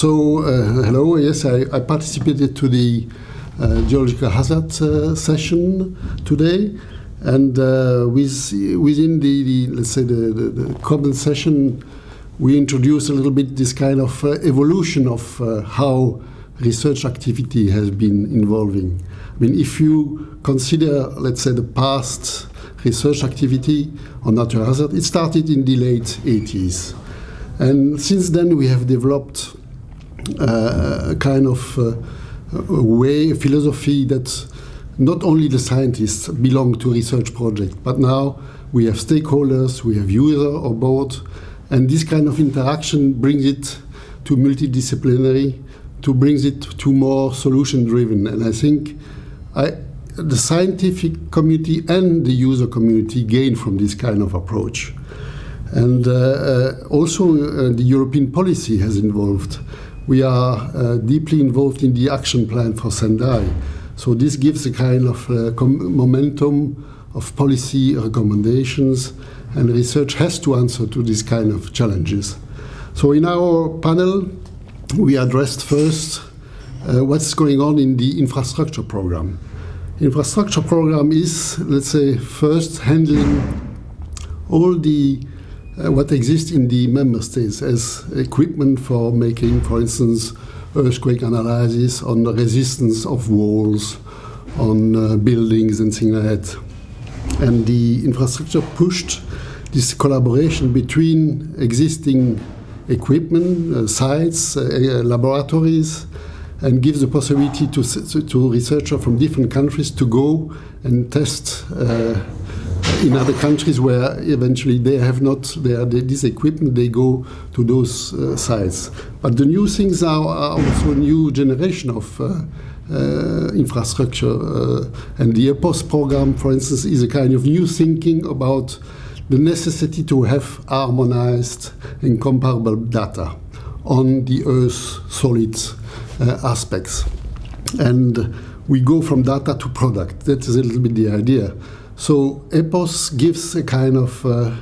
Hello. Yes, I participated to the geological hazard session today, and within the let's say the common session, we introduced a little bit this kind of evolution of how research activity has been evolving. I mean, if you consider, let's say, the past research activity on natural hazard, it started in the late 80s. And since then, we have developed a kind of a philosophy that not only the scientists belong to research projects, but now we have stakeholders, we have users on board, and this kind of interaction brings it to multidisciplinary, brings it to more solution-driven. And I think the scientific community and the user community gain from this kind of approach. And also the European policy has involved. We are deeply involved in the action plan for Sendai. So this gives a kind of momentum of policy recommendations, and research has to answer to this kind of challenges. So in our panel, we addressed first what's going on in the infrastructure program. Infrastructure program is, let's say, first handling all the what exists in the member states as equipment for making, for instance, earthquake analysis on the resistance of walls, on buildings and things like that. And the infrastructure pushed this collaboration between existing equipment, sites, laboratories, and gives the possibility to researchers from different countries to go and test in other countries where eventually they have not this equipment, they go to those sites. But the new things are also a new generation of infrastructure. And the EPOS program, for instance, is a kind of new thinking about the necessity to have harmonized and comparable data on the Earth's solid aspects. And we go from data to product. That is a little bit the idea. So EPOS gives a kind of a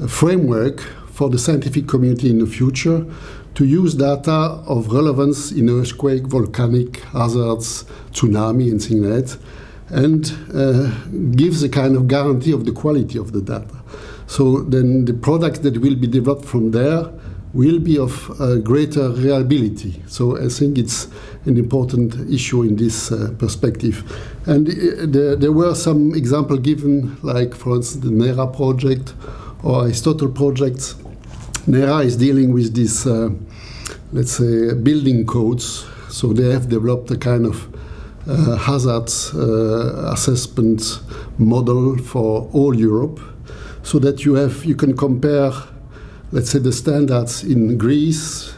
framework for the scientific community in the future to use data of relevance in earthquake, volcanic hazards, tsunami, and things like that, and gives a kind of guarantee of the quality of the data. So then the products that will be developed from there will be of greater reliability. So I think it's an important issue in this perspective. And there were some examples given, like, for instance, the NERA project or Aristotle projects. NERA is dealing with this, let's say, building codes. So they have developed a kind of hazards assessment model for all Europe, so that you can compare, let's say, the standards in Greece,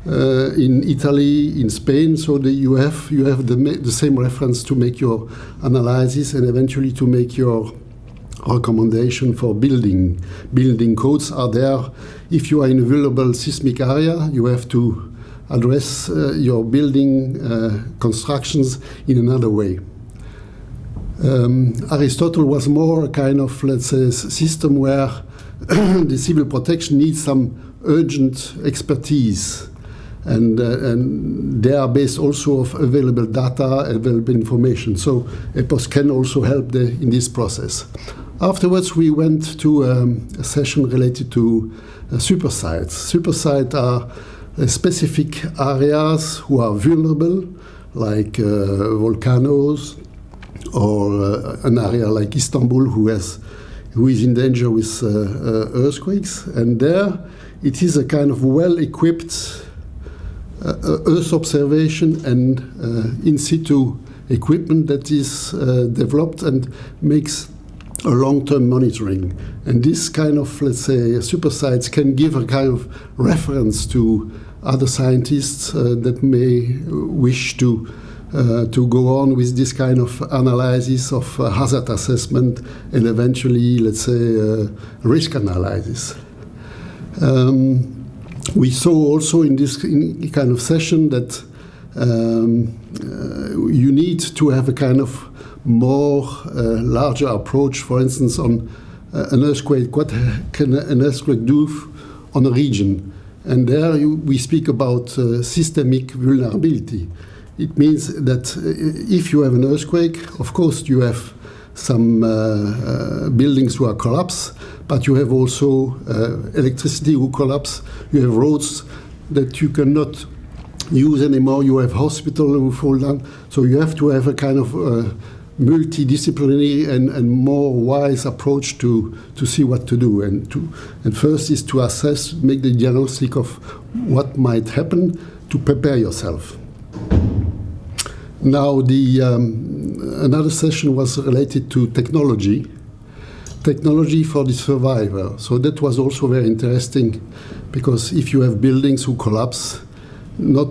in Italy, in Spain, so that you have the same reference to make your analysis and eventually to make your recommendation for building. Building codes are there. If you are in a vulnerable seismic area, you have to address your building constructions in another way. Aristotle was more a kind of, let's say, system where the civil protection needs some urgent expertise, and they are based also of available data, available information. So EPOS can also help in this process. Afterwards, we went to a session related to supersites. Supersites are specific areas who are vulnerable, like volcanoes, or an area like Istanbul who is in danger with earthquakes. And there it is a kind of well-equipped Earth observation and in situ equipment that is developed and makes a long-term monitoring. And this kind of, let's say, supersites can give a kind of reference to other scientists that may wish to go on with this kind of analysis of hazard assessment and eventually, let's say, risk analysis. We saw also in this kind of session that you need to have a kind of more larger approach, for instance, on an earthquake. What can an earthquake do on a region? And there we speak about systemic vulnerability. It means that if you have an earthquake, of course you have some buildings who are collapsed, but you have also electricity who collapse, you have roads that you cannot use anymore, you have hospitals who fall down, so you have to have a kind of multidisciplinary and more wise approach to see what to do. And first is to assess, make the diagnostic of what might happen to prepare yourself. Now, another session was related to technology for the survivor. So that was also very interesting, because if you have buildings who collapse, the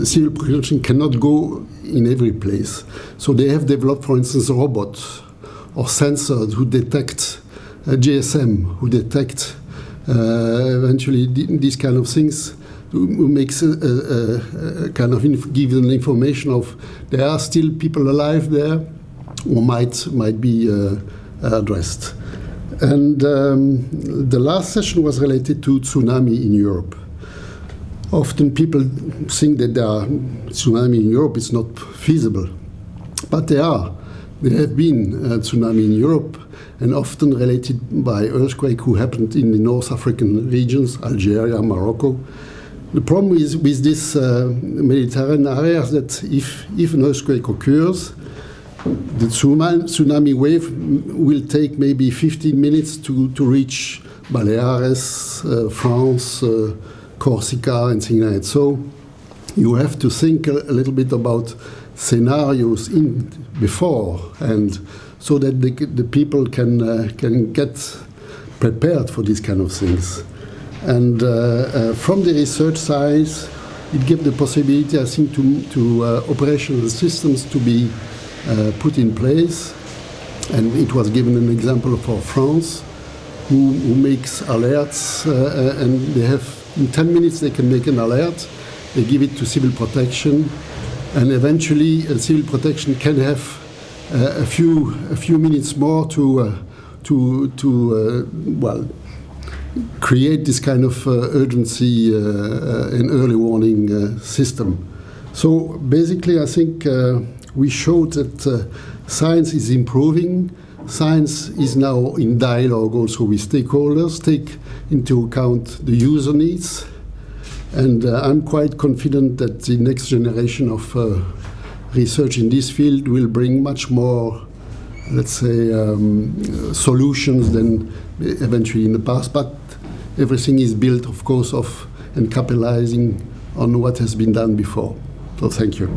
civil protection cannot go in every place. So they have developed, for instance, robots or sensors who detect GSM, who detect eventually these kind of things, who makes a kind of give an information of there are still people alive there, or might be addressed. And the last session was related to tsunami in Europe. Often people think that there are tsunami in Europe. It's not feasible, but there are. There have been a tsunami in Europe, and often related by earthquake who happened in the North African regions, Algeria, Morocco. The problem is with this Mediterranean area is that if an earthquake occurs, the tsunami wave will take maybe 15 minutes to reach Baleares, France, Corsica, and things like that. So you have to think a little bit about scenarios before, and so that the people can get prepared for these kind of things. And from the research side, it gives the possibility, I think, to operational systems to be put in place. And it was given an example for France, who makes alerts, and they have, in 10 minutes they can make an alert, they give it to civil protection, and eventually civil protection can have a few minutes more to create this kind of urgency and early warning system. So basically, I think we showed that science is improving. Science is now in dialogue also with stakeholders, take into account the user needs. And I'm quite confident that the next generation of research in this field will bring much more, let's say, solutions than eventually in the past. But everything is built, of course, and capitalizing on what has been done before. So thank you.